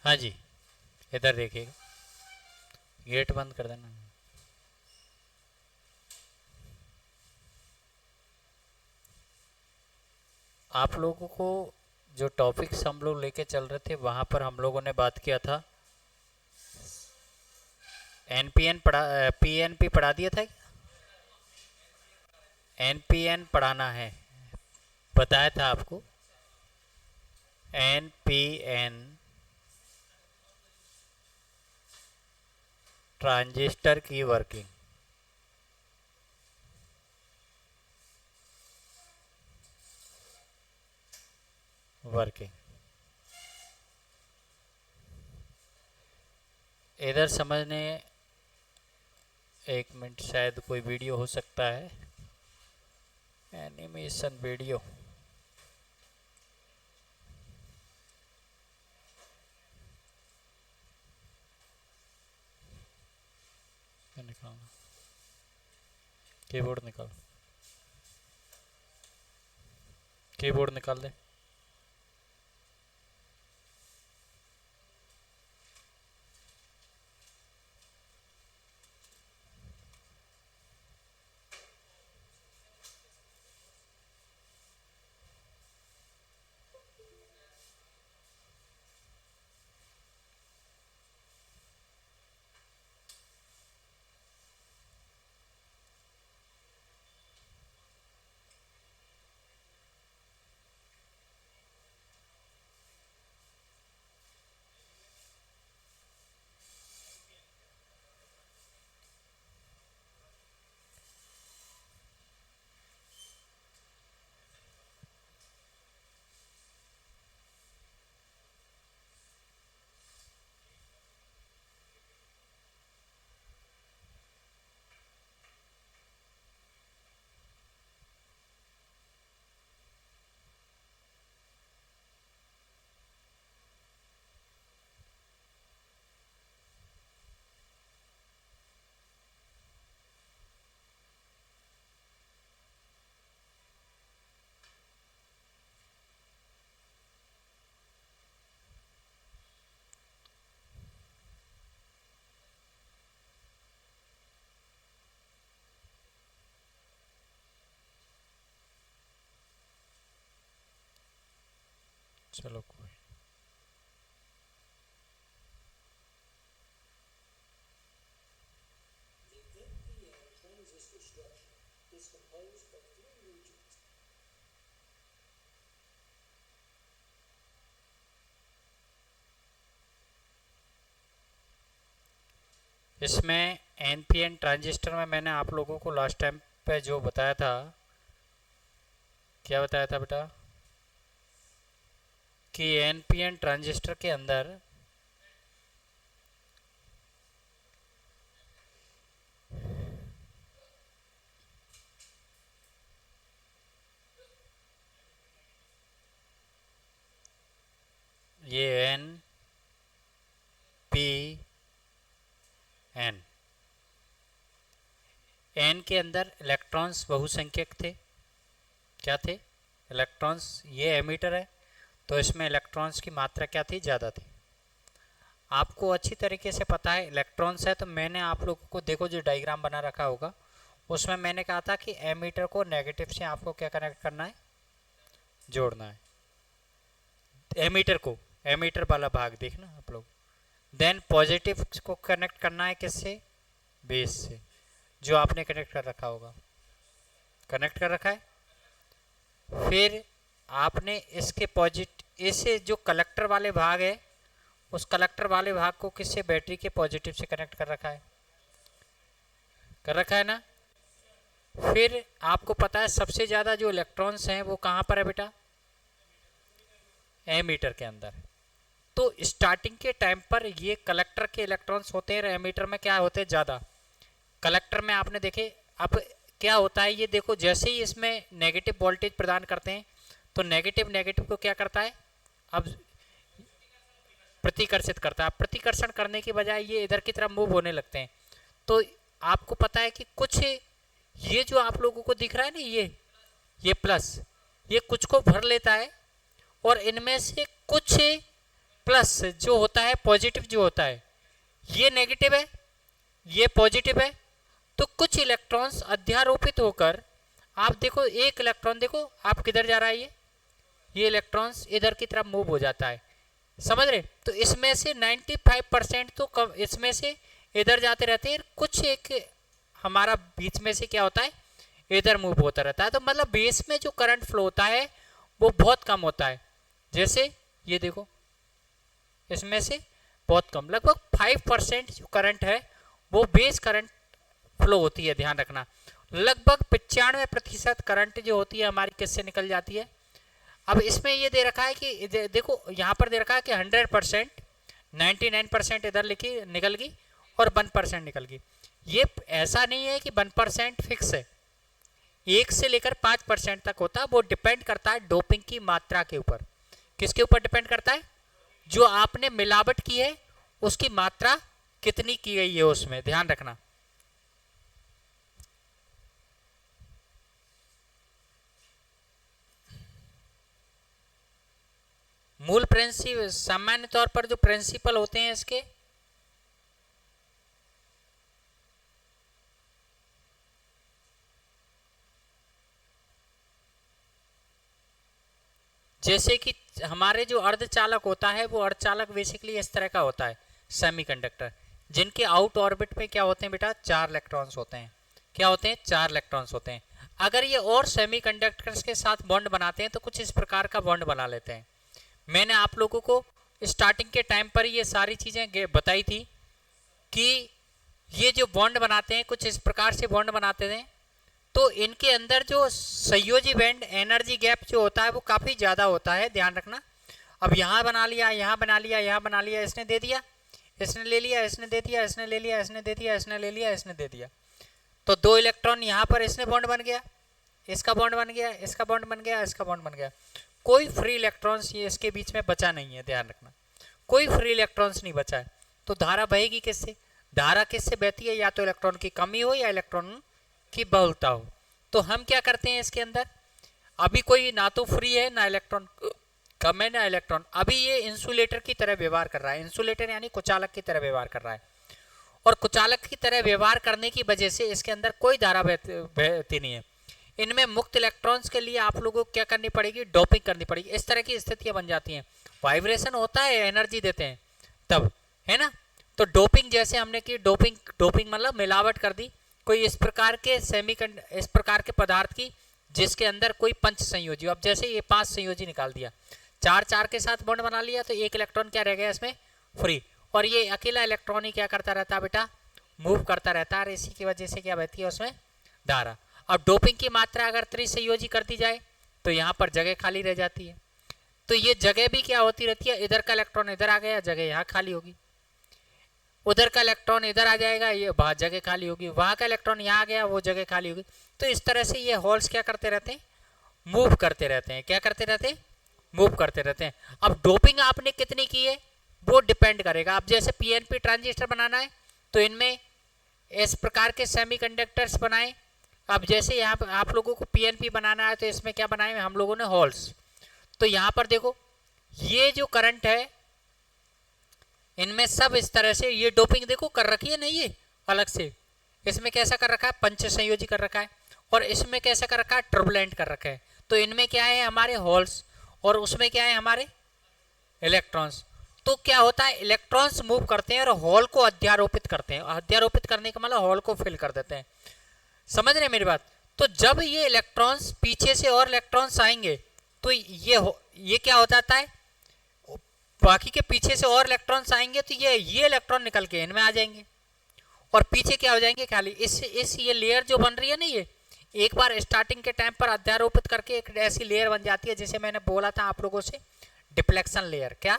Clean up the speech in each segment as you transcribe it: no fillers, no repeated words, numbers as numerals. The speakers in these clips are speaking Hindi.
हाँ जी, इधर देखिएगा, गेट बंद कर देना। आप लोगों को जो टॉपिक्स हम लोग लेके चल रहे थे वहाँ पर हम लोगों ने बात किया था, एनपीएन पढ़ा, पीएनपी पढ़ा दिया था क्या? एनपीएन पढ़ाना है, बताया था आपको। एनपीएन ट्रांजिस्टर की वर्किंग, इधर समझने, एक मिनट, शायद कोई वीडियो हो सकता है, एनिमेशन वीडियो। निकालना, कीबोर्ड निकाल, कीबोर्ड निकाल दे। चलो कोई, इसमें एनपीएन ट्रांजिस्टर में मैंने आप लोगों को लास्ट टाइम पे जो बताया था, क्या बताया था बेटा, कि एनपीएन ट्रांजिस्टर के अंदर ये एन पी एन, एन के अंदर इलेक्ट्रॉन्स बहुसंख्यक थे। क्या थे? इलेक्ट्रॉन्स। ये एमीटर है तो इसमें इलेक्ट्रॉन्स की मात्रा क्या थी? ज़्यादा थी। आपको अच्छी तरीके से पता है इलेक्ट्रॉन्स है, तो मैंने आप लोगों को देखो जो डायग्राम बना रखा होगा उसमें मैंने कहा था कि एमीटर को नेगेटिव से आपको क्या कनेक्ट करना है? जोड़ना है। एमीटर को, एमीटर वाला भाग देखना आप लोग। देन पॉजिटिव को कनेक्ट करना है किससे? बेस से, जो आपने कनेक्ट कर रखा होगा। कनेक्ट कर रखा है। फिर आपने इसके पॉजिटिव, इसे जो कलेक्टर वाले भाग है उस कलेक्टर वाले भाग को किससे? बैटरी के पॉजिटिव से कनेक्ट कर रखा है। कर रखा है ना? फिर आपको पता है सबसे ज़्यादा जो इलेक्ट्रॉन्स हैं वो कहाँ पर है बेटा? एमीटर के अंदर। तो स्टार्टिंग के टाइम पर ये कलेक्टर के इलेक्ट्रॉन्स होते हैं, एमीटर में क्या होते हैं? ज़्यादा। कलेक्टर में आपने देखे, अब क्या होता है ये देखो, जैसे ही इसमें नेगेटिव वोल्टेज प्रदान करते हैं तो नेगेटिव नेगेटिव को क्या करता है? अब प्रतिकर्षित करता है। प्रतिकर्षण करने की बजाय ये इधर की तरफ मूव होने लगते हैं। तो आपको पता है कि कुछ, ये जो आप लोगों को दिख रहा है ना, ये प्लस, ये कुछ को भर लेता है और इनमें से कुछ प्लस जो होता है पॉजिटिव जो होता है ये नेगेटिव है, ये पॉजिटिव है, तो कुछ इलेक्ट्रॉन्स अध्यारोपित होकर आप देखो एक इलेक्ट्रॉन देखो आप किधर जा रहा है, ये इलेक्ट्रॉन्स इधर की तरफ मूव हो जाता है, समझ रहे। तो इसमें से 95% तो कम इसमें से इधर जाते रहते हैं, कुछ एक हमारा बीच में से क्या होता है इधर मूव होता रहता है। तो मतलब बेस में जो करंट फ्लो होता है वो बहुत कम होता है। जैसे ये देखो इसमें से बहुत कम, लगभग 5% जो करंट है वो बेस करंट फ्लो होती है, ध्यान रखना। लगभग 95% करंट जो होती है हमारी किससे निकल जाती है। अब इसमें ये दे रखा है कि देखो यहाँ पर दे रखा है कि 100%, 99% इधर लिखी निकल गई और 1% निकल गई। ये ऐसा नहीं है कि 1% फिक्स है, 1 से लेकर 5% तक होता है। वो डिपेंड करता है डोपिंग की मात्रा के ऊपर। किसके ऊपर डिपेंड करता है? जो आपने मिलावट की है उसकी मात्रा कितनी की गई है उसमें, ध्यान रखना। मूल प्रिंसिपल, सामान्य तौर पर जो प्रिंसिपल होते हैं इसके, जैसे कि हमारे जो अर्धचालक होता है वो अर्धचालक बेसिकली इस तरह का होता है, सेमीकंडक्टर, जिनके आउट ऑर्बिट में क्या होते हैं बेटा, 4 इलेक्ट्रॉन्स होते हैं। क्या होते हैं? 4 इलेक्ट्रॉन्स होते हैं। अगर ये और सेमीकंडक्टर्स के साथ बॉन्ड बनाते हैं तो कुछ इस प्रकार का बॉन्ड बना लेते हैं। मैंने आप लोगों को स्टार्टिंग के टाइम पर ये सारी चीज़ें बताई थी कि ये जो बॉन्ड बनाते हैं कुछ इस प्रकार से बॉन्ड बनाते हैं, तो इनके अंदर जो संयोजी बैंड एनर्जी गैप जो होता है वो काफ़ी ज़्यादा होता है, ध्यान रखना। अब यहाँ बना लिया, यहाँ बना लिया, यहाँ बना लिया, इसने दे दिया, इसने ले लिया, इसने दे दिया, इसने ले लिया, इसने दे दिया, इसने ले लिया, इसने दे दिया, तो 2 इलेक्ट्रॉन यहाँ पर इसने बॉन्ड बन गया, इसका बॉन्ड बन गया, इसका बॉन्ड बन गया, इसका बॉन्ड बन गया। कोई फ्री इलेक्ट्रॉन्स ये इसके बीच में बचा नहीं है, ध्यान रखना, कोई फ्री इलेक्ट्रॉन्स नहीं बचा है। तो धारा बहेगी किससे? धारा किससे बहती है? या तो इलेक्ट्रॉन की कमी हो या इलेक्ट्रॉन की बहुलता हो। तो हम क्या करते हैं इसके अंदर, अभी कोई ना तो फ्री है ना इलेक्ट्रॉन कम है ना इलेक्ट्रॉन, अभी ये इंसुलेटर की तरह व्यवहार कर रहा है। इंसुलेटर यानी कुचालक की तरह व्यवहार कर रहा है, और कुचालक की तरह व्यवहार करने की वजह से इसके अंदर कोई धारा बहती नहीं है। इनमें मुक्त इलेक्ट्रॉन्स के लिए आप लोगों को क्या करनी पड़ेगी? डोपिंग करनी पड़ेगी। इस तरह की स्थितियां बन जाती हैं, वाइब्रेशन होता है, एनर्जी देते हैं तब, है ना। तो डोपिंग जैसे हमने की, डोपिंग मतलब मिलावट कर दी कोई इस प्रकार के इस प्रकार के पदार्थ की जिसके अंदर कोई पंच संयोजी। अब जैसे ये 5 संयोजी निकाल दिया, 4 के साथ बॉन्ड बना लिया, तो 1 इलेक्ट्रॉन क्या रह गया इसमें? फ्री। और ये अकेला इलेक्ट्रॉन ही क्या करता रहता है बेटा? मूव करता रहता है, और इसी की वजह से क्या बहती है उसमें? धारा। अब डोपिंग की मात्रा अगर त्रिसंयोजी कर दी जाए तो यहाँ पर जगह खाली रह जाती है, तो ये जगह भी क्या होती रहती है? इधर का इलेक्ट्रॉन इधर आ गया, जगह यहाँ खाली होगी, उधर का इलेक्ट्रॉन इधर आ जाएगा, ये वहाँ जगह खाली होगी, वहाँ का इलेक्ट्रॉन यहाँ आ गया, वो जगह खाली होगी। तो इस तरह से ये होल्स क्या करते रहते हैं? मूव करते रहते हैं। क्या करते रहते हैं? मूव करते रहते हैं। अब डोपिंग आपने कितनी की है वो डिपेंड करेगा। अब जैसे पीएनपी ट्रांजिस्टर बनाना है तो इनमें इस प्रकार के सेमीकंडक्टर्स बनाए। अब जैसे यहाँ पर आप लोगों को पीएनपी बनाना है तो इसमें क्या बनाए हम लोगों ने? होल्स। तो यहाँ पर देखो ये जो करंट है इनमें सब इस तरह से ये डोपिंग देखो कर रखी है, नहीं ये अलग से, इसमें कैसा कर रखा है? पंच संयोजी कर रखा है, और इसमें कैसा कर रखा है? टर्बुलेंट कर रखा है। तो इनमें क्या है? हमारे होल्स, और उसमें क्या है? हमारे इलेक्ट्रॉन्स। तो क्या होता है? इलेक्ट्रॉन्स मूव करते हैं और होल को अध्यारोपित करते हैं। अध्यारोपित करने का मतलब होल को फिल कर देते हैं, समझ रहे हैं मेरी बात? तो जब ये इलेक्ट्रॉन्स पीछे से और इलेक्ट्रॉन्स आएंगे तो ये क्या हो जाता है? बाकी के पीछे से और इलेक्ट्रॉन्स आएंगे तो ये इलेक्ट्रॉन निकल के इनमें आ जाएंगे, और पीछे क्या हो जाएंगे? खाली। इस ये लेयर जो बन रही है ना, ये एक बार स्टार्टिंग के टाइम पर अध्यारोपित करके एक ऐसी लेयर बन जाती है जिसे मैंने बोला था आप लोगों से, डिफ्लेक्शन लेयर। क्या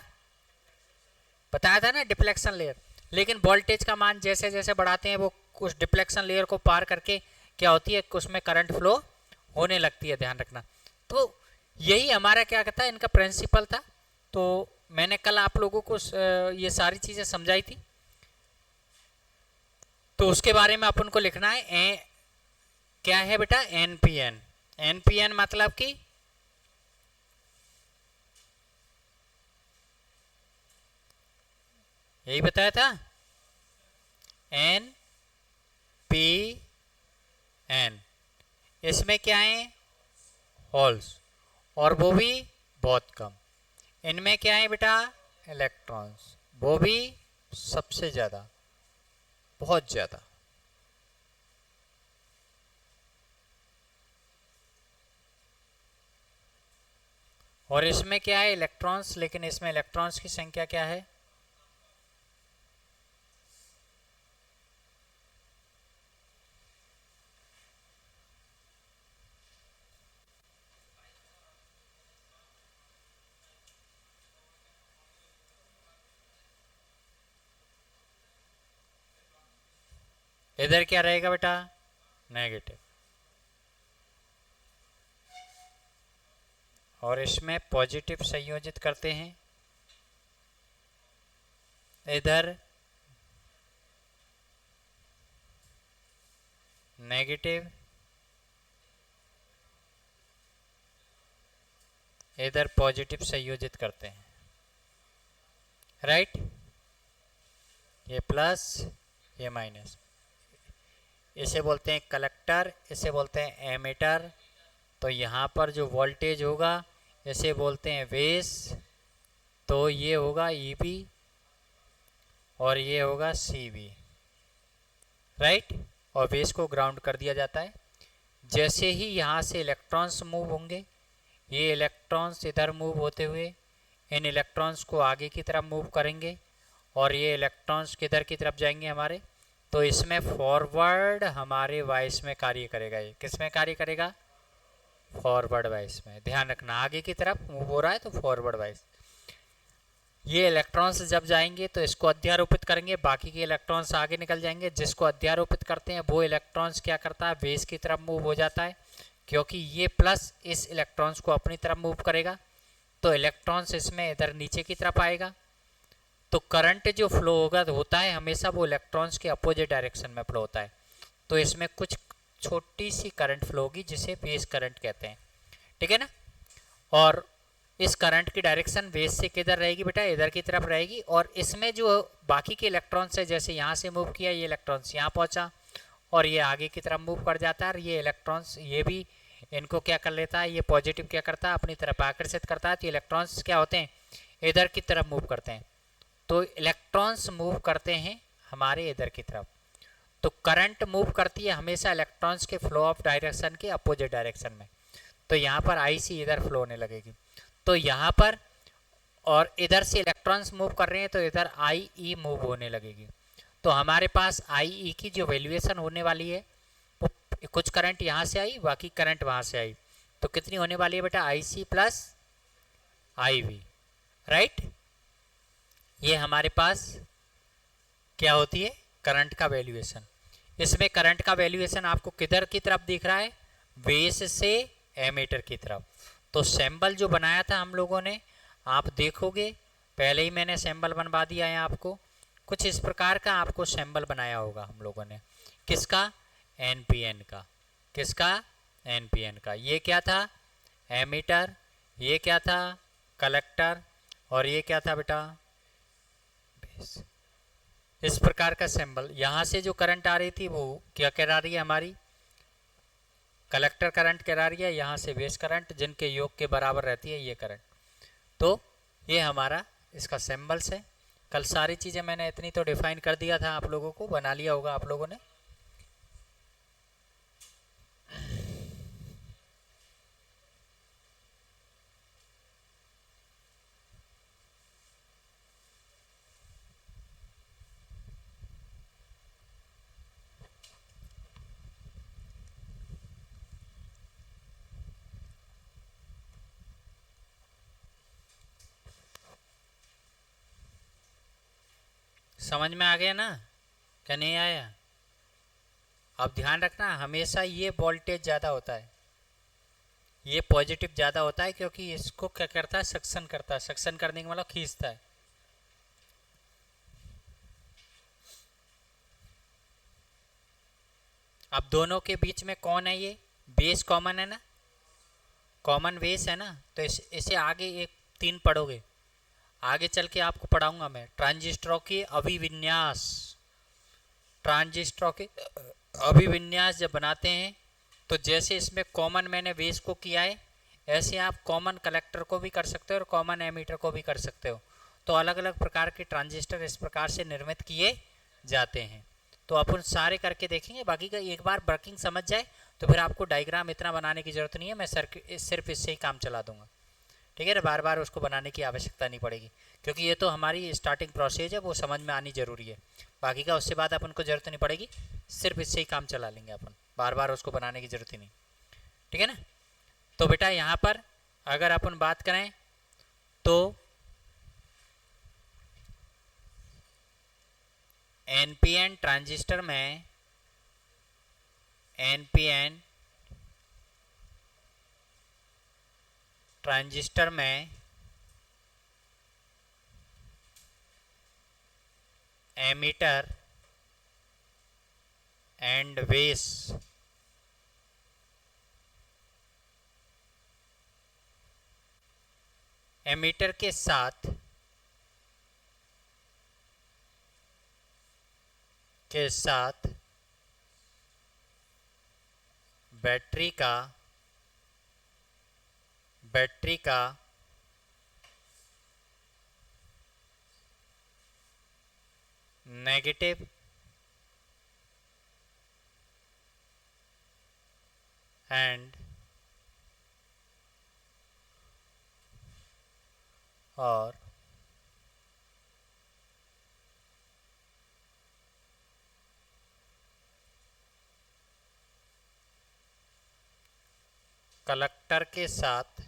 बताया था ना? Deflection layer. लेकिन वोल्टेज का मान जैसे जैसे बढ़ाते हैं वो उस डिफ्लेक्शन लेयर को पार करके क्या होती है? उसमें करंट फ्लो होने लगती है, ध्यान रखना। तो यही हमारा क्या कहता है? इनका प्रिंसिपल था। तो मैंने कल आप लोगों को ये सारी चीज़ें समझाई थी, तो उसके बारे में अपन को लिखना है। क्या है बेटा? एनपीएन। एनपीएन मतलब कि यही बताया था, एन पी एन। इसमें क्या है, होल्स, और वो भी बहुत कम। इनमें क्या है बेटा, इलेक्ट्रॉन्स, वो भी सबसे ज़्यादा, बहुत ज़्यादा। और इसमें क्या है, इलेक्ट्रॉन्स, लेकिन इसमें इलेक्ट्रॉन्स की संख्या क्या है, इधर क्या रहेगा बेटा, नेगेटिव, और इसमें पॉजिटिव संयोजित करते हैं, इधर नेगेटिव, इधर पॉजिटिव संयोजित करते हैं, राइट। ये प्लस, ये माइनस, इसे बोलते हैं कलेक्टर, इसे बोलते हैं एमीटर। तो यहाँ पर जो वोल्टेज होगा इसे बोलते हैं बेस, तो ये होगा ईबी और ये होगा सीबी, राइट। और बेस को ग्राउंड कर दिया जाता है। जैसे ही यहाँ से इलेक्ट्रॉन्स मूव होंगे, ये इलेक्ट्रॉन्स इधर मूव होते हुए इन इलेक्ट्रॉन्स को आगे की तरफ मूव करेंगे, और ये इलेक्ट्रॉन्स किधर की तरफ जाएंगे हमारे, तो इसमें फॉरवर्ड हमारे वाइस में कार्य करेगा। ये किस में कार्य करेगा, फॉरवर्ड वाइस में। ध्यान रखना, आगे की तरफ मूव हो रहा है तो फॉरवर्ड वाइस। ये इलेक्ट्रॉन्स जब जाएंगे तो इसको अध्यारोपित करेंगे, बाकी के इलेक्ट्रॉन्स आगे निकल जाएंगे। जिसको अध्यारोपित करते हैं वो इलेक्ट्रॉन्स क्या करता है, बेस की तरफ मूव हो जाता है, क्योंकि ये प्लस इस इलेक्ट्रॉन्स को अपनी तरफ मूव करेगा, तो इलेक्ट्रॉन्स इसमें इधर नीचे की तरफ आएगा। तो करंट जो फ्लो होता है हमेशा वो इलेक्ट्रॉन्स के अपोजिट डायरेक्शन में फ्लो होता है। तो इसमें कुछ छोटी सी करंट फ्लो होगी जिसे बेस करंट कहते हैं, ठीक है ना। और इस करंट की डायरेक्शन बेस से किधर रहेगी बेटा, इधर की तरफ रहेगी। और इसमें जो बाकी के इलेक्ट्रॉन्स है, जैसे यहाँ से मूव किया, ये इलेक्ट्रॉन्स यहाँ पहुँचा और ये आगे की तरफ मूव कर जाता है, और ये इलेक्ट्रॉन्स ये भी इनको क्या कर लेता है, ये पॉजिटिव क्या करता है, अपनी तरफ आकर्षित करता है। तो इलेक्ट्रॉन्स क्या होते हैं, इधर की तरफ मूव करते हैं। तो इलेक्ट्रॉन्स मूव करते हैं हमारे इधर की तरफ। तो करंट मूव करती है हमेशा इलेक्ट्रॉन्स के फ्लो ऑफ डायरेक्शन के अपोजिट डायरेक्शन में। तो यहाँ पर आई सी इधर फ्लो होने लगेगी, तो यहाँ पर, और इधर से इलेक्ट्रॉन्स मूव कर रहे हैं तो इधर आई ई मूव होने लगेगी। तो हमारे पास आई ई की जो वैल्यूएशन होने वाली है, वो कुछ करंट यहाँ से आई, बाकी करंट वहाँ से आई, तो कितनी होने वाली है बेटा, I C plus I V, right. ये हमारे पास क्या होती है, करंट का वैल्यूएशन। इसमें करंट का वैल्यूएशन आपको किधर की तरफ दिख रहा है, बेस से एमीटर की तरफ। तो सैंबल जो बनाया था हम लोगों ने, आप देखोगे पहले ही मैंने सैंबल बनवा दिया है आपको। कुछ इस प्रकार का आपको सैंबल बनाया होगा हम लोगों ने, किसका, एनपीएन का। किसका, एनपीएन का। ये क्या था, एमीटर, ये क्या था, कलेक्टर, और ये क्या था बेटा, बेस। इस प्रकार का सिंबल। यहाँ से जो करंट आ रही थी वो क्या करा रही है, हमारी कलेक्टर करंट करा रही है, यहाँ से बेस करंट, जिनके योग के बराबर रहती है ये करंट। तो ये हमारा इसका सिंबल्स है। कल सारी चीज़ें मैंने इतनी तो डिफाइन कर दिया था, आप लोगों को बना लिया होगा आप लोगों ने। समझ में आ गया ना, क्या नहीं आया। अब ध्यान रखना, हमेशा ये वोल्टेज ज़्यादा होता है, ये पॉजिटिव ज़्यादा होता है, क्योंकि इसको क्या करता है, सक्शन करता है। सक्शन करने का मतलब खींचता है। अब दोनों के बीच में कौन है, ये बेस कॉमन है ना, कॉमन बेस है ना। तो इसे आगे एक 3 पढ़ोगे, आगे चल के आपको पढ़ाऊंगा मैं ट्रांजिस्टरों की अभिविन्यास। ट्रांजिस्टरों के अभिविन्यास जब बनाते हैं तो जैसे इसमें कॉमन मैंने बेस को किया है, ऐसे आप कॉमन कलेक्टर को भी कर सकते हो और कॉमन एमीटर को भी कर सकते हो। तो अलग अलग प्रकार के ट्रांजिस्टर इस प्रकार से निर्मित किए जाते हैं। तो अपन सारे करके देखेंगे, बाकी का एक बार वर्किंग समझ जाए तो फिर आपको डायग्राम इतना बनाने की ज़रूरत नहीं है, मैं सिर्फ इससे ही काम चला दूंगा। ठीक है ना, बार बार उसको बनाने की आवश्यकता नहीं पड़ेगी, क्योंकि ये तो हमारी स्टार्टिंग प्रोसेस है, वो समझ में आनी ज़रूरी है। बाकी का उससे बाद अपन को ज़रूरत नहीं पड़ेगी, सिर्फ इससे ही काम चला लेंगे अपन, बार बार उसको बनाने की ज़रूरत ही नहीं। ठीक है ना। तो बेटा यहाँ पर अगर अपन बात करें तो एनपीएन ट्रांजिस्टर में एनपीएन ट्रांजिस्टर में एमीटर एंड बेस एमीटर के साथ बैटरी का नेगेटिव एंड और कलेक्टर के साथ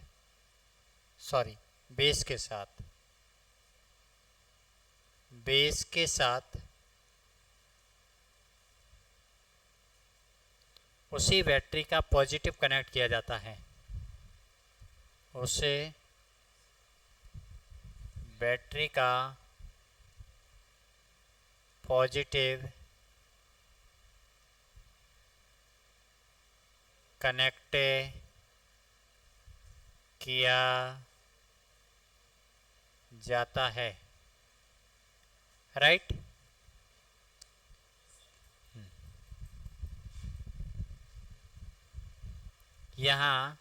बेस के साथ उसी बैटरी का पॉजिटिव कनेक्ट किया जाता है, उसे बैटरी का पॉजिटिव कनेक्ट किया जाता है। राइट। यहाँ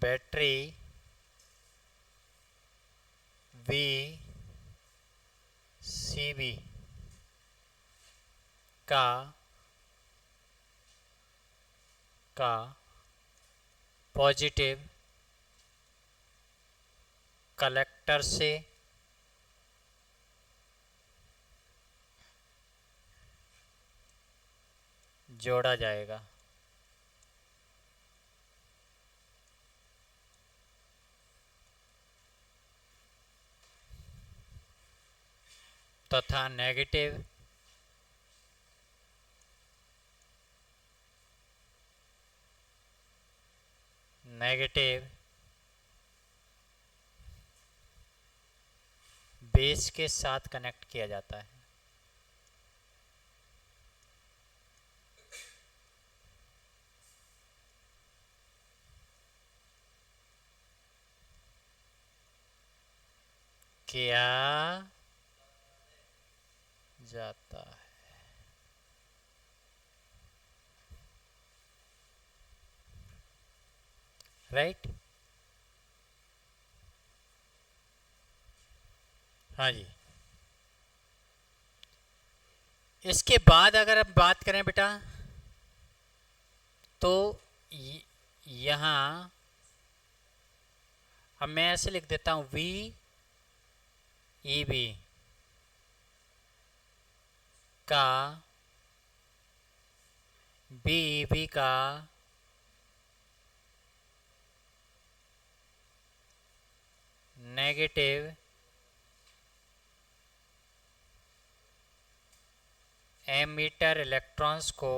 बैटरी VCB का पॉजिटिव कलेक्टर से जोड़ा जाएगा तथा नेगेटिव बेस के साथ कनेक्ट किया जाता है। किया जाता है। राइट। हाँ जी। इसके बाद अगर अब बात करें बेटा तो यहाँ अब मैं ऐसे लिख देता हूँ VEB का BEB का नेगेटिव एमीटर इलेक्ट्रॉन्स को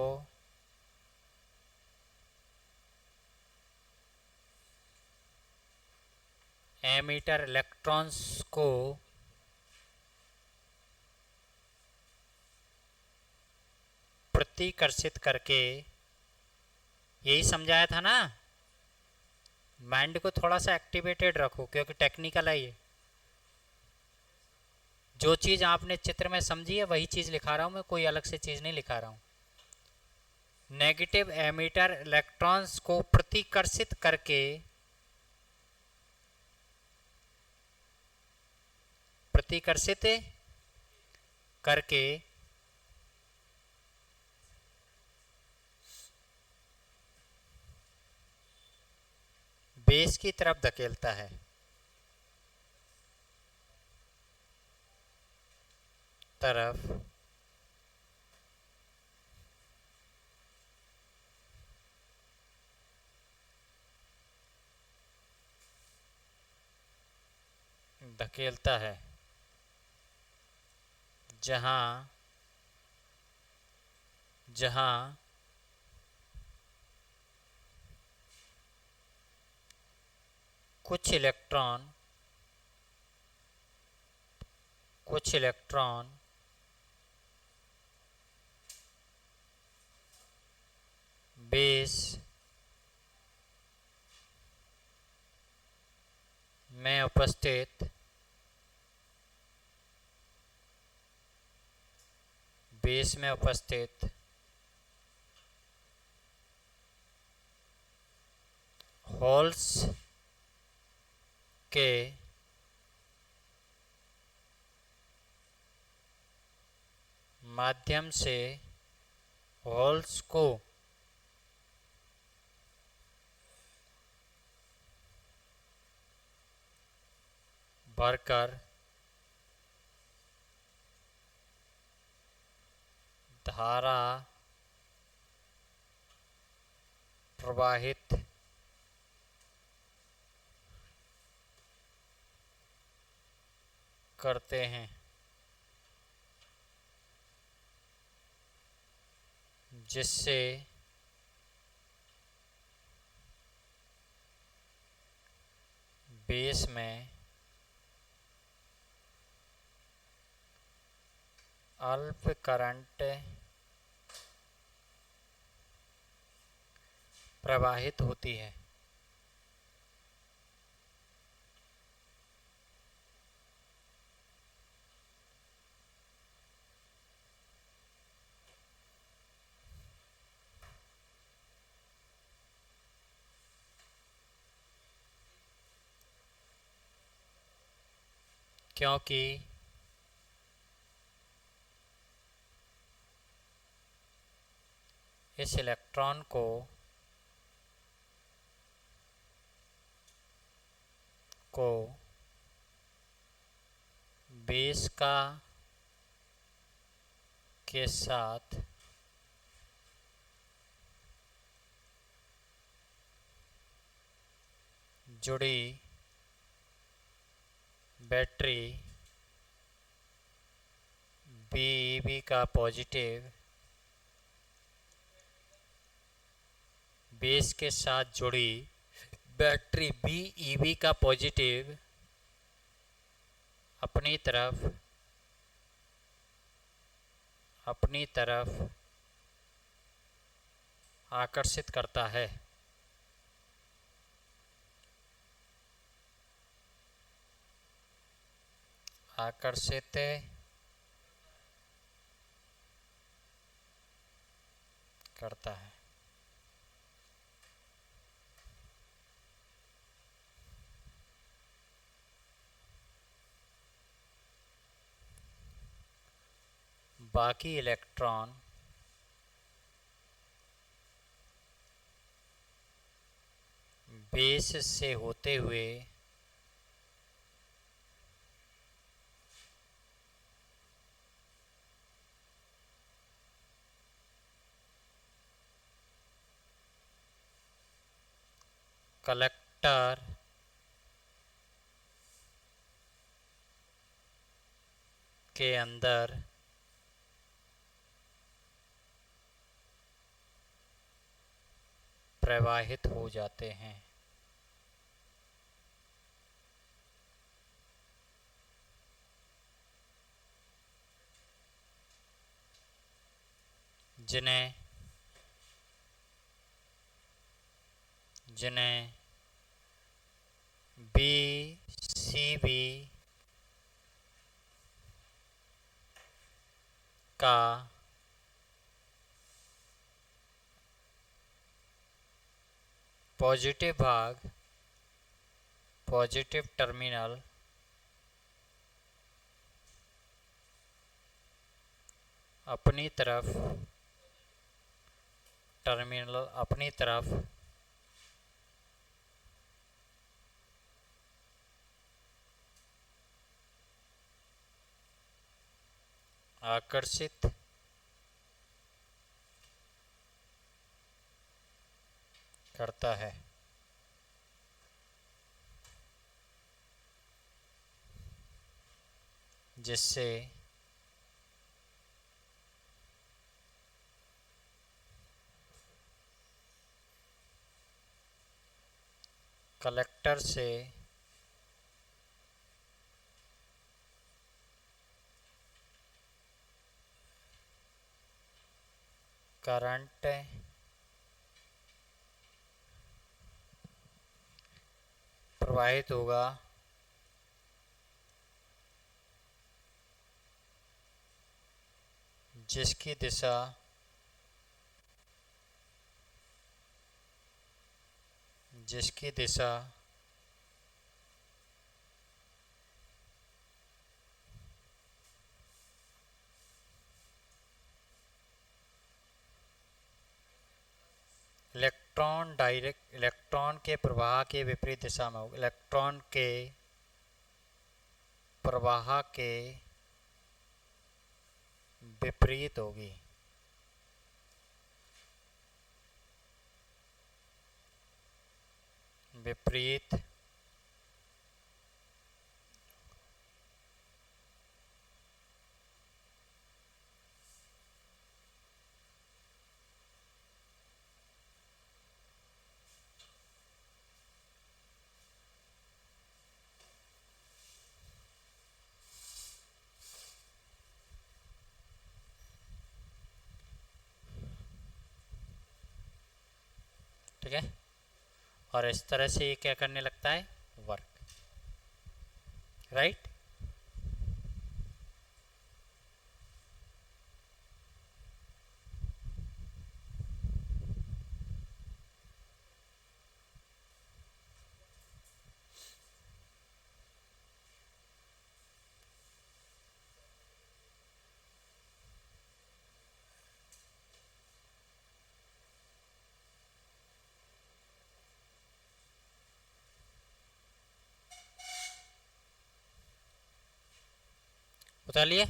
प्रतिकर्षित करके, यही समझाया था ना, माइंड को थोड़ा सा एक्टिवेटेड रखो, क्योंकि टेक्निकल है ये। जो चीज़ आपने चित्र में समझी है वही चीज़ लिखा रहा हूँ मैं, कोई अलग से चीज़ नहीं लिखा रहा हूँ। नेगेटिव एमिटर इलेक्ट्रॉन्स को प्रतिकर्षित करके करके बेस की तरफ धकेलता है। धकेलता है, जहाँ जहाँ कुछ इलेक्ट्रॉन बेस में उपस्थित होल्स के माध्यम से होल्स को भरकर धारा प्रवाहित करते हैं, जिससे बेस में अल्प करंट प्रवाहित होती है। क्योंकि इस इलेक्ट्रॉन को बेस के साथ जुड़ी बैटरी बीईबी का पॉजिटिव बेस के साथ जुड़ी बैटरी बीईबी का पॉजिटिव अपनी तरफ आकर्षित करता है। आकर्षित करता है। बाकी इलेक्ट्रॉन बेस से होते हुए कलेक्टर के अंदर प्रवाहित हो जाते हैं, जिन्हें बी सी बी का पॉजिटिव भाग पॉजिटिव टर्मिनल अपनी तरफ आकर्षित करता है। जिससे कलेक्टर से करंट प्रवाहित होगा जिसकी दिशा इलेक्ट्रॉन के प्रवाह के विपरीत दिशा में होगा। इलेक्ट्रॉन के प्रवाह के विपरीत होगी। विपरीत ठीक है। और इस तरह से ये क्या करने लगता है, वर्क, राइट। बता लिए।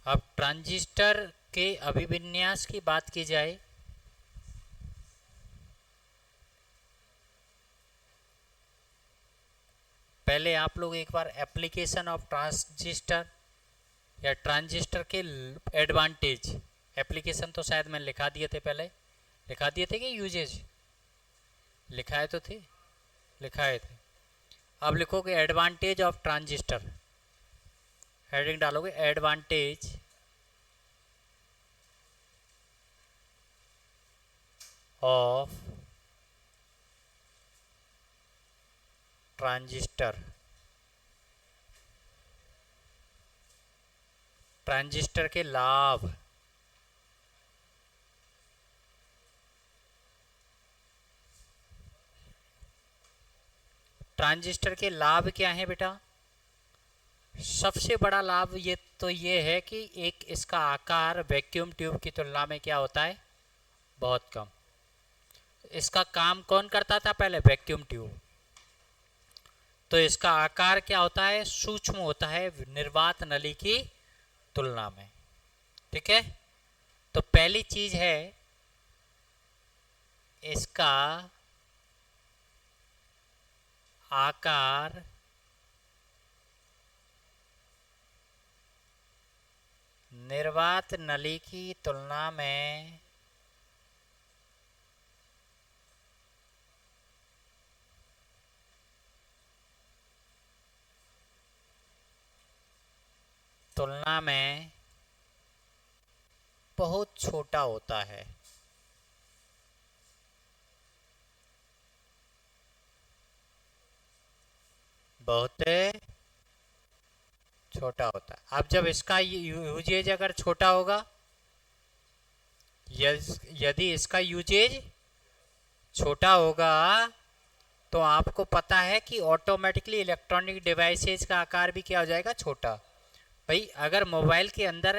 अब ट्रांजिस्टर के अभिविन्यास की बात की जाए पहले आप लोग एक बार एप्लीकेशन ऑफ ट्रांजिस्टर या ट्रांजिस्टर के एडवांटेज, एप्लीकेशन तो शायद मैंने लिखा दिए थे, पहले लिखा दिए थे कि यूजेज लिखाए तो थे, लिखाए थे। अब लिखोगे एडवांटेज ऑफ ट्रांजिस्टर, हेडिंग डालोगे एडवांटेज ऑफ ट्रांजिस्टर, ट्रांजिस्टर के लाभ, ट्रांजिस्टर के लाभ क्या है बेटा। सबसे बड़ा लाभ ये है कि एक इसका आकार वैक्यूम ट्यूब की तुलना में क्या होता है, बहुत कम। इसका काम कौन करता था पहले, वैक्यूम ट्यूब। तो इसका आकार क्या होता है, सूक्ष्म होता है निर्वात नली की तुलना में, ठीक है। तो पहली चीज है इसका आकार निर्वात नली की तुलना में तुलना में बहुत छोटा होता है। बहुत छोटा होता है। अब जब इसका यूजेज अगर छोटा होगा, यदि इसका यूजेज छोटा होगा, तो आपको पता है कि ऑटोमेटिकली इलेक्ट्रॉनिक डिवाइसेज का आकार भी क्या हो जाएगा, छोटा। भाई अगर मोबाइल के अंदर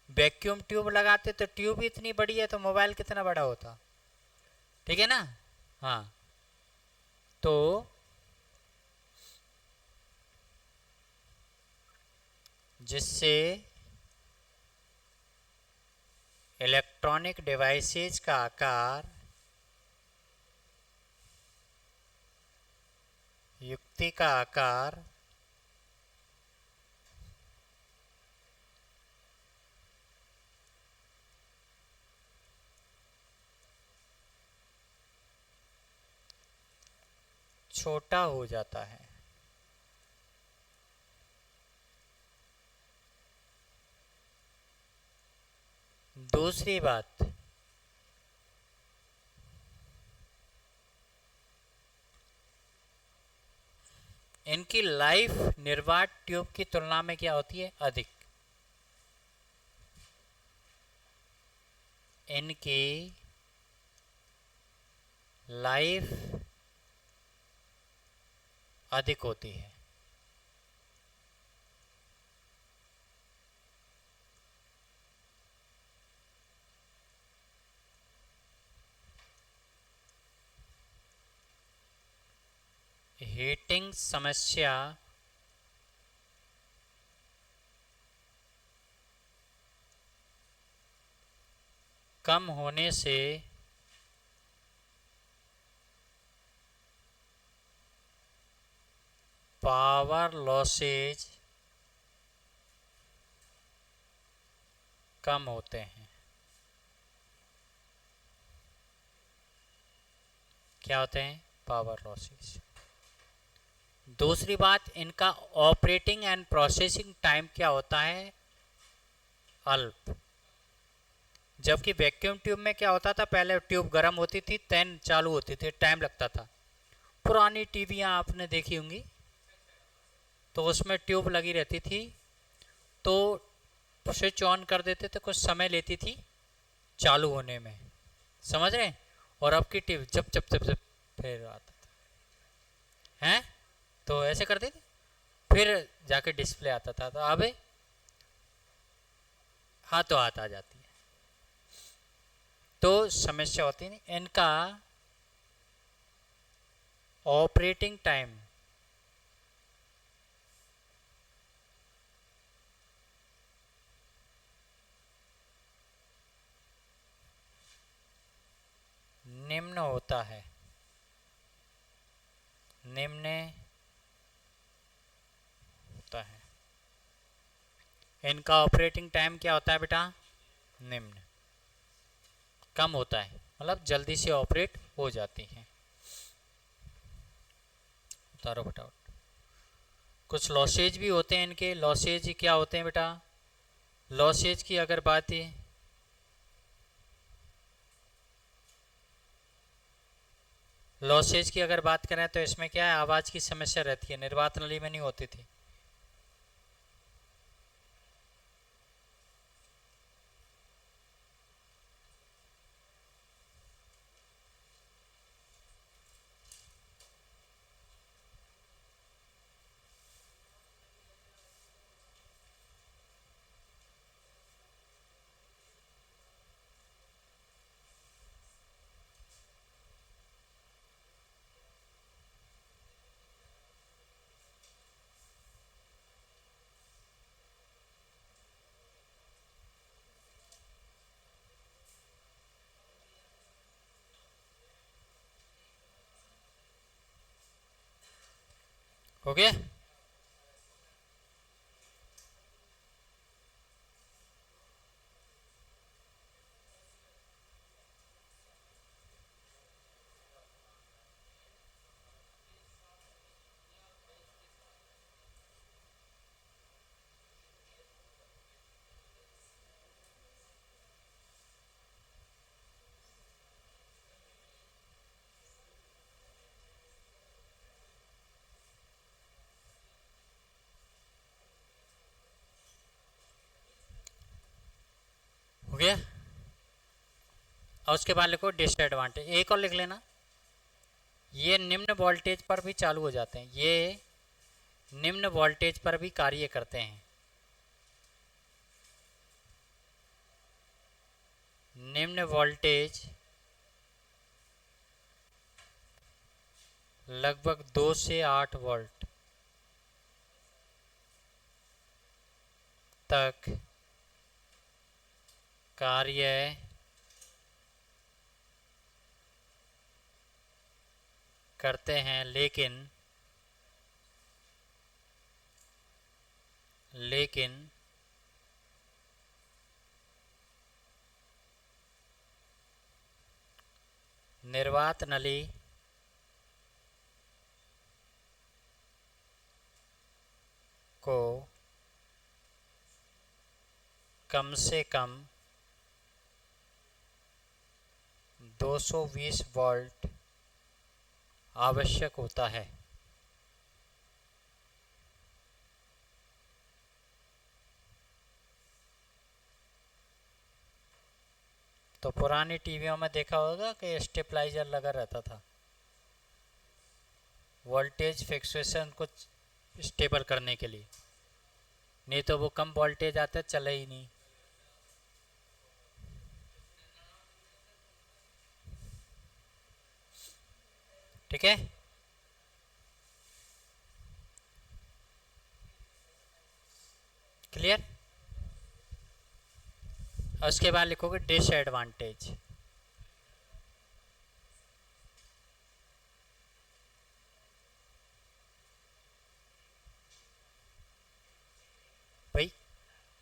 वैक्यूम ट्यूब लगाते तो ट्यूब इतनी बड़ी है तो मोबाइल कितना बड़ा होता, ठीक है ना। हाँ, तो जिससे इलेक्ट्रॉनिक डिवाइसेज का आकार युक्ति का आकार छोटा हो जाता है। दूसरी बात, इनकी लाइफ निर्वात ट्यूब की तुलना में क्या होती है, अधिक। इनकी लाइफ अधिक होती है। हीटिंग समस्या कम होने से पावर लॉसेज कम होते हैं। क्या होते हैं, पावर लॉसेज। दूसरी बात, इनका ऑपरेटिंग एंड प्रोसेसिंग टाइम क्या होता है, अल्प। जबकि वैक्यूम ट्यूब में क्या होता था, पहले ट्यूब गर्म होती थी, तैन चालू होती थी, टाइम लगता था। पुरानी टीवियाँ आपने देखी होंगी, तो उसमें ट्यूब लगी रहती थी, तो स्विच ऑन कर देते थे, कुछ समय लेती थी चालू होने में, समझ रहे हैं। और अब की ट्यूब जब जब जब जब फिर आता था, हैं, तो ऐसे करते थे, फिर जाके डिस्प्ले आता था। तो अब हाथों हाथ आ जाती है, तो समस्या होती नहीं। इनका ऑपरेटिंग टाइम निम्न होता है। निम्न होता है। इनका ऑपरेटिंग टाइम क्या होता है बेटा, निम्न, कम होता है, मतलब जल्दी से ऑपरेट हो जाती है। उतारो फटाफट। कुछ लॉसेज भी होते हैं इनके। लॉसेज क्या होते हैं बेटा, लॉसेज की अगर बात है, लॉसेज की अगर बात करें तो इसमें क्या है, आवाज़ की समस्या रहती है, निर्वात नली में नहीं होती थी। हो गया। गया। और उसके बाद लिखो डिसएडवांटेज, एक और लिख लेना, ये निम्न वोल्टेज पर भी चालू हो जाते हैं, ये निम्न वोल्टेज पर भी कार्य करते हैं। निम्न वोल्टेज लगभग 2 से 8 वोल्ट तक कार्य करते हैं, लेकिन निर्वात नली को कम से कम 220 वोल्ट आवश्यक होता है। तो पुरानी टीवियों में देखा होगा कि स्टेबलाइजर लगा रहता था वोल्टेज फिक्सेशन को स्टेबल करने के लिए, नहीं तो वो कम वोल्टेज आते चले ही नहीं। ठीक है, क्लियर। और उसके बाद लिखोगे डिसएडवांटेज। भाई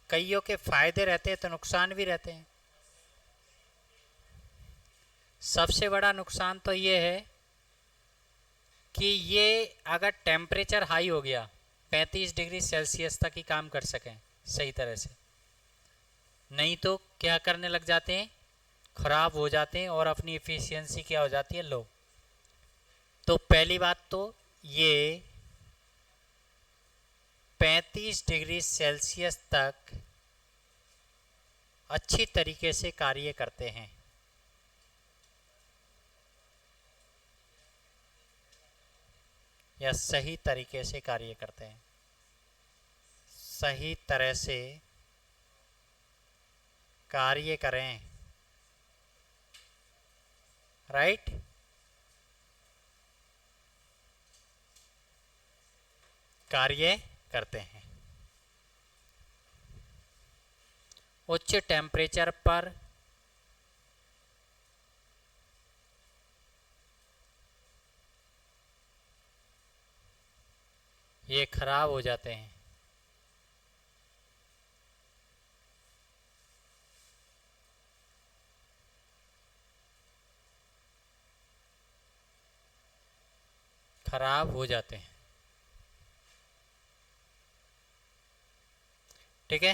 कईयों के फायदे रहते हैं तो नुकसान भी रहते हैं। सबसे बड़ा नुकसान तो ये है कि ये अगर टेम्परेचर हाई हो गया 35 डिग्री सेल्सियस तक ही काम कर सकें सही तरह से, नहीं तो क्या करने लग जाते हैं, ख़राब हो जाते हैं और अपनी एफिशिएंसी क्या हो जाती है, लो। तो पहली बात तो ये 35 डिग्री सेल्सियस तक अच्छी तरीके से कार्य करते हैं। या सही तरीके से कार्य करते हैं, सही तरह से कार्य करें, राइट। कार्य करते हैं उच्च टेम्परेचर पर ये खराब हो जाते हैं। खराब हो जाते हैं, ठीक है,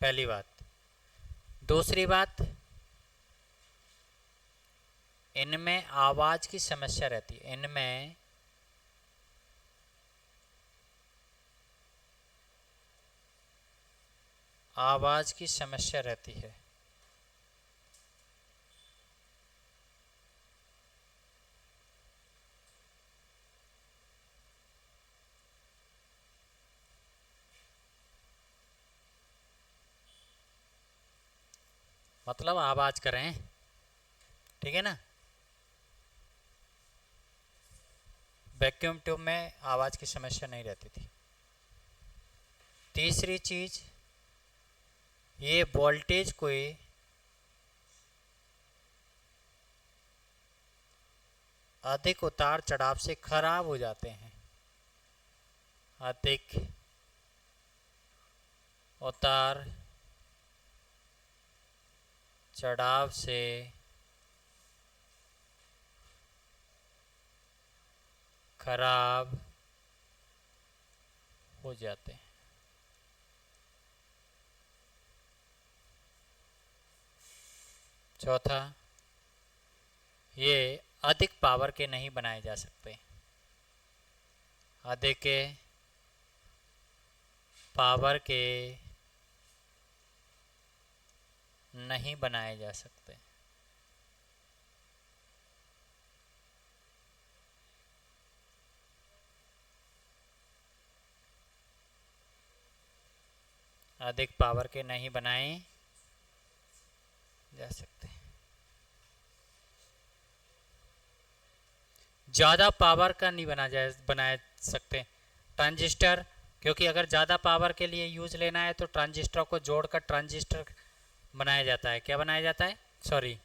पहली बात। दूसरी बात, इनमें आवाज़ की समस्या रहती है, इनमें आवाज़ की समस्या रहती है। मतलब आवाज़ करें, ठीक है ना। वैक्यूम ट्यूब में आवाज़ की समस्या नहीं रहती थी। तीसरी चीज़, ये वोल्टेज को अधिक उतार चढ़ाव से खराब हो जाते हैं। अधिक उतार चढ़ाव से खराब हो जाते हैं। चौथा, ये अधिक पावर के नहीं बनाए जा सकते। अधिक पावर के नहीं बनाए जा सकते। अधिक पावर के नहीं बनाए जा सकते। ज़्यादा पावर का नहीं बनाए सकते ट्रांजिस्टर, क्योंकि अगर ज़्यादा पावर के लिए यूज लेना है तो ट्रांजिस्टर को जोड़कर ट्रांजिस्टर बनाया जाता है। क्या बनाया जाता है? Sorry,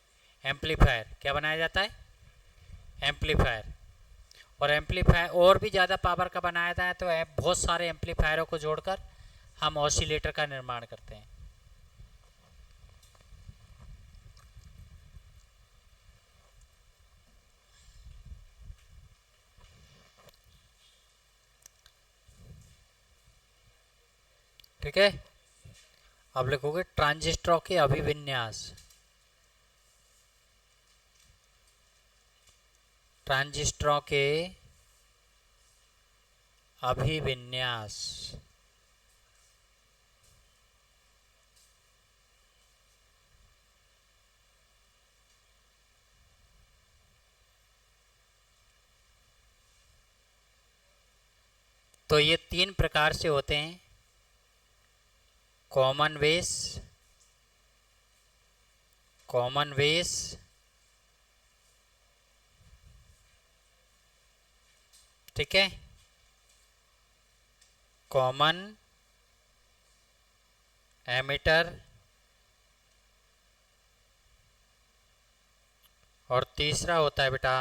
amplifier. क्या बनाया जाता है? एम्पलीफायर। और एम्पलीफायर और भी ज़्यादा पावर का बनाया जाता है तो बहुत सारे एम्पलीफायरों को जोड़कर हम ऑसिलेटर का निर्माण करते हैं। ठीक है, अब लिखोगे ट्रांजिस्टरों के अभिविन्यास। ट्रांजिस्टरों के अभिविन्यास। तो ये 3 प्रकार से होते हैं: कॉमन बेस, कॉमन बेस, ठीक है, कॉमन एमिटर, और तीसरा होता है बेटा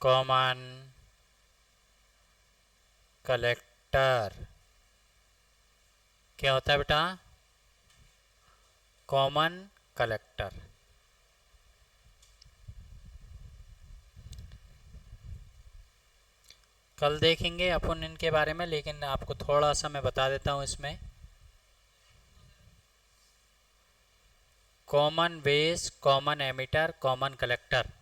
कॉमन कलेक्टर। क्या होता है बेटा? Common collector. कल देखेंगे अपन इनके बारे में, लेकिन आपको थोड़ा सा मैं बता देता हूं इसमें। Common base, common emitter, common collector.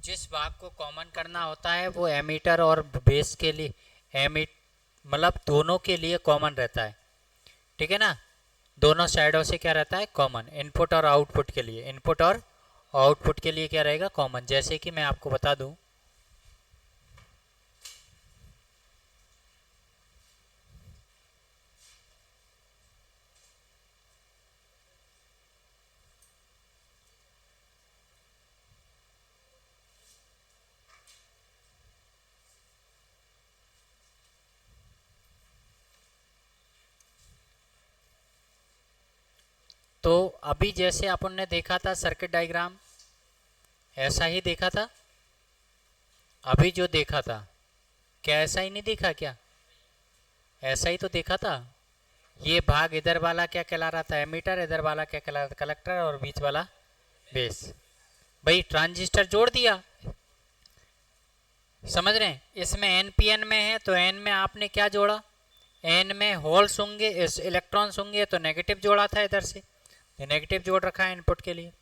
जिस भाग को कॉमन करना होता है वो एमीटर और बेस के लिए मतलब दोनों के लिए कॉमन रहता है। ठीक है ना, दोनों साइडों से क्या रहता है? कॉमन। इनपुट और आउटपुट के लिए, इनपुट और आउटपुट के लिए क्या रहेगा? कॉमन। जैसे कि मैं आपको बता दूं, तो अभी जैसे अपन ने देखा था सर्किट डायग्राम, ऐसा ही देखा था। अभी जो देखा था, क्या ऐसा ही नहीं देखा? क्या ऐसा ही तो देखा था? ये भाग इधर वाला क्या कहला रहा था? एमीटर। इधर वाला क्या कहला रहा था? कलेक्टर। और बीच वाला बेस। भाई ट्रांजिस्टर जोड़ दिया, समझ रहे हैं? इसमें एन पी एन में है तो एन में आपने क्या जोड़ा? एन में होल्स होंगे, इलेक्ट्रॉन्स होंगे, तो नेगेटिव जोड़ा था इधर से, तो नेगेटिव जोड़ रखा है इनपुट के लिए।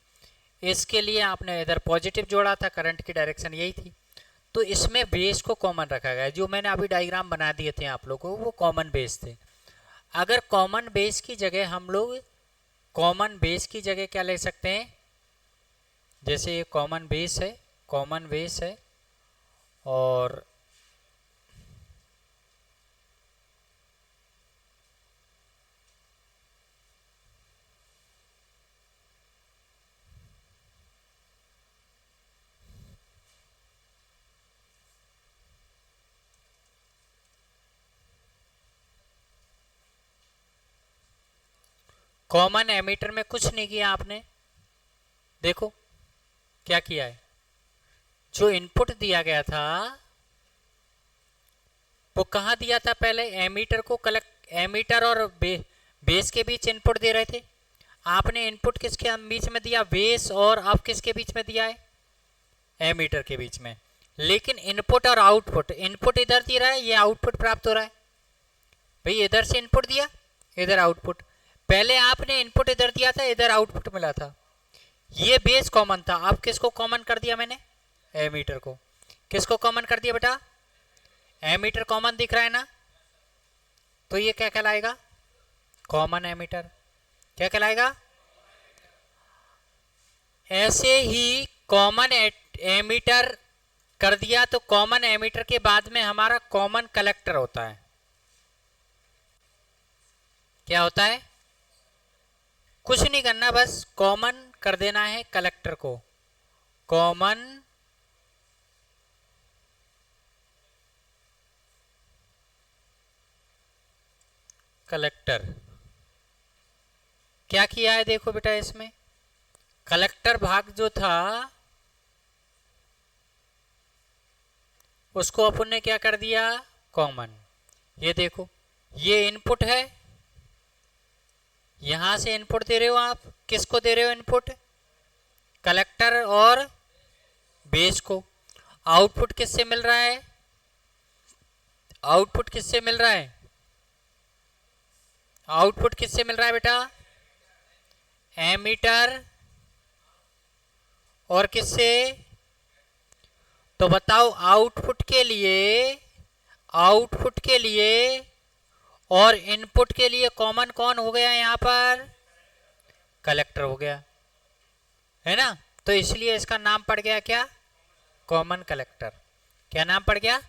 इसके लिए आपने इधर पॉजिटिव जोड़ा था, करंट की डायरेक्शन यही थी। तो इसमें बेस को कॉमन रखा गया। जो मैंने अभी डायग्राम बना दिए थे आप लोगों को, वो कॉमन बेस थे। अगर कॉमन बेस की जगह हम लोग, कॉमन बेस की जगह क्या ले सकते हैं? जैसे ये कॉमन बेस है, कॉमन बेस है, और कॉमन एमीटर में कुछ नहीं किया आपने। देखो क्या किया है, जो इनपुट दिया गया था वो कहाँ दिया था? पहले एमीटर को कलेक्ट, एमीटर और बेस के बीच इनपुट दे रहे थे। आपने इनपुट किसके बीच में दिया? बेस। और अब किसके बीच में दिया है? एमीटर के बीच में। लेकिन इनपुट और आउटपुट, इनपुट इधर दे रहा है, ये आउटपुट प्राप्त हो रहा है। भाई इधर से इनपुट दिया, इधर आउटपुट। पहले आपने इनपुट इधर दिया था, इधर आउटपुट मिला था, ये बेस कॉमन था। अब किसको कॉमन कर दिया मैंने? एमीटर को। किसको कॉमन कर दिया बेटा? एमीटर कॉमन दिख रहा है ना, तो ये क्या कहलाएगा? Common ammeter. क्या कहलाएगा? ऐसे ही कॉमन एमीटर कर दिया तो कॉमन एमीटर के बाद में हमारा कॉमन कलेक्टर होता है। क्या होता है? कुछ नहीं करना, बस कॉमन कर देना है कलेक्टर को, कॉमन कलेक्टर। क्या किया है देखो बेटा, इसमें कलेक्टर भाग जो था उसको अपन ने क्या कर दिया? कॉमन। ये देखो, ये इनपुट है, यहां से इनपुट दे रहे हो आप। किसको दे रहे हो इनपुट? कलेक्टर और बेस को। आउटपुट किससे मिल रहा है? आउटपुट किससे मिल रहा है? आउटपुट किससे मिल रहा है बेटा? एमीटर और किससे? तो बताओ, आउटपुट के लिए और इनपुट के लिए कॉमन कौन हो गया यहां पर? कलेक्टर हो गया, है ना। तो इसलिए इसका नाम पड़ गया क्या? Common collector. क्या नाम पड़ गया?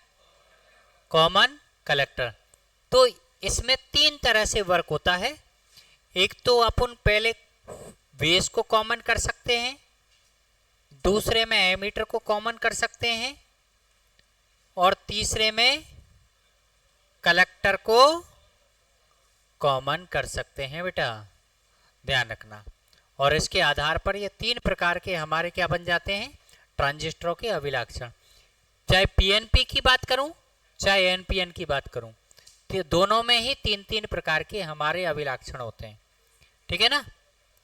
Common collector. तो इसमें तीन तरह से वर्क होता है। एक तो अपन पहले बेस को कॉमन कर सकते हैं, दूसरे में एमीटर को कॉमन कर सकते हैं, और तीसरे में कलेक्टर को कॉमन कर सकते हैं बेटा, ध्यान रखना। और इसके आधार पर ये तीन प्रकार के हमारे क्या बन जाते हैं? ट्रांजिस्टरों के अभिलाक्षण। चाहे पीएनपी की बात करूं, चाहे एनपीएन की बात करूं, तो दोनों में ही तीन तीन प्रकार के हमारे अभिलाक्षण होते हैं, ठीक है ना।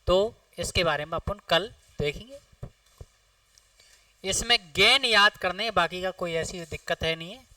तो इसके बारे में अपन कल देखेंगे। इसमें गेन याद करने, बाकी का कोई ऐसी दिक्कत है नहीं है।